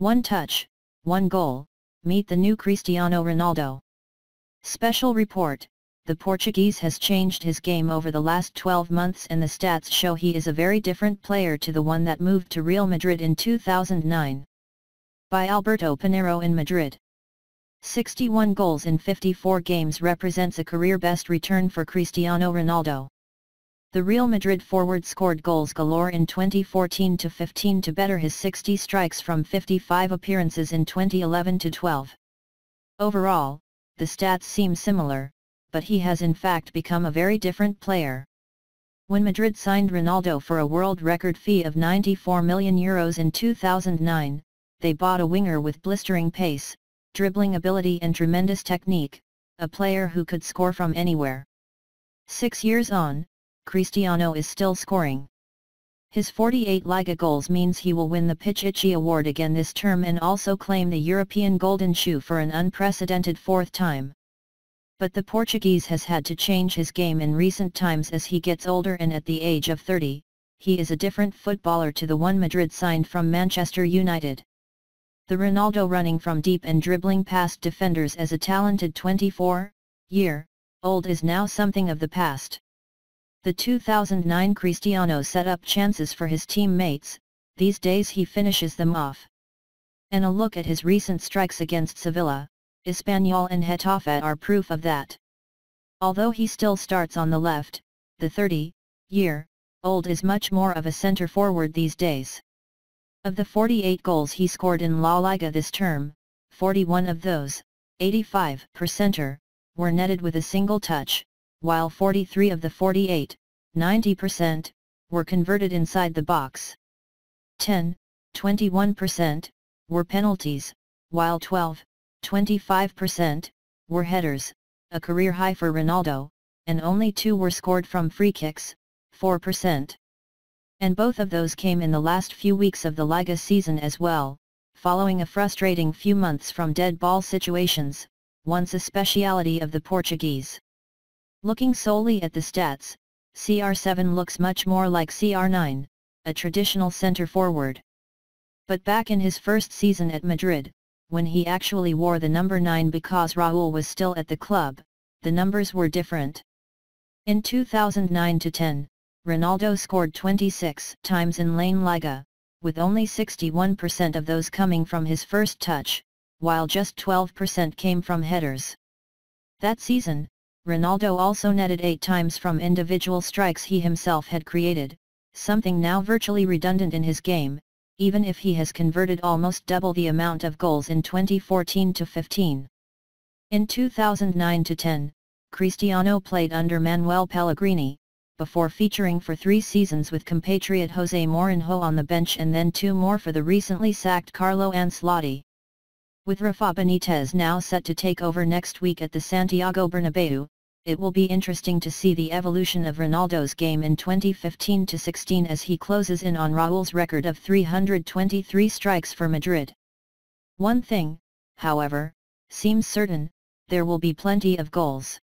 One touch, one goal, meet the new Cristiano Ronaldo. Special report, the Portuguese has changed his game over the last 12 months and the stats show he is a very different player to the one that moved to Real Madrid in 2009. By Alberto Piñero in Madrid. 61 goals in 54 games represents a career-best return for Cristiano Ronaldo. The Real Madrid forward scored goals galore in 2014-15 to better his 60 strikes from 55 appearances in 2011-12. Overall, the stats seem similar, but he has in fact become a very different player. When Madrid signed Ronaldo for a world record fee of €94 million in 2009, they bought a winger with blistering pace, dribbling ability and tremendous technique, a player who could score from anywhere. 6 years on, Cristiano is still scoring. His 48 Liga goals means he will win the Pichichi award again this term and also claim the European Golden Shoe for an unprecedented fourth time. But the Portuguese has had to change his game in recent times as he gets older and at the age of 30, he is a different footballer to the one Madrid signed from Manchester United. The Ronaldo running from deep and dribbling past defenders as a talented 24-year-old is now something of the past. The 2009 Cristiano set up chances for his teammates, these days he finishes them off. And a look at his recent strikes against Sevilla, Espanyol and Getafe are proof of that. Although he still starts on the left, the 30-year-old is much more of a centre forward these days. Of the 48 goals he scored in La Liga this term, 41 of those, 85%, were netted with a single touch, while 43 of the 48, 90%, were converted inside the box. 21%, were penalties, while 25%, were headers, a career high for Ronaldo, and only 2 were scored from free kicks, 4%. And both of those came in the last few weeks of the Liga season as well, following a frustrating few months from dead ball situations, once a speciality of the Portuguese. Looking solely at the stats, CR7 looks much more like CR9, a traditional centre forward. But back in his first season at Madrid, when he actually wore the number 9 because Raúl was still at the club, the numbers were different. In 2009-10, Ronaldo scored 26 times in La Liga, with only 61% of those coming from his first touch, while just 12% came from headers. That season, Ronaldo also netted 8 times from individual strikes he himself had created, something now virtually redundant in his game, even if he has converted almost double the amount of goals in 2014-15. In 2009-10, Cristiano played under Manuel Pellegrini, before featuring for 3 seasons with compatriot José Mourinho on the bench and then 2 more for the recently sacked Carlo Ancelotti. With Rafa Benitez now set to take over next week at the Santiago Bernabéu, it will be interesting to see the evolution of Ronaldo's game in 2015-16 as he closes in on Raúl's record of 323 strikes for Madrid. One thing, however, seems certain, there will be plenty of goals.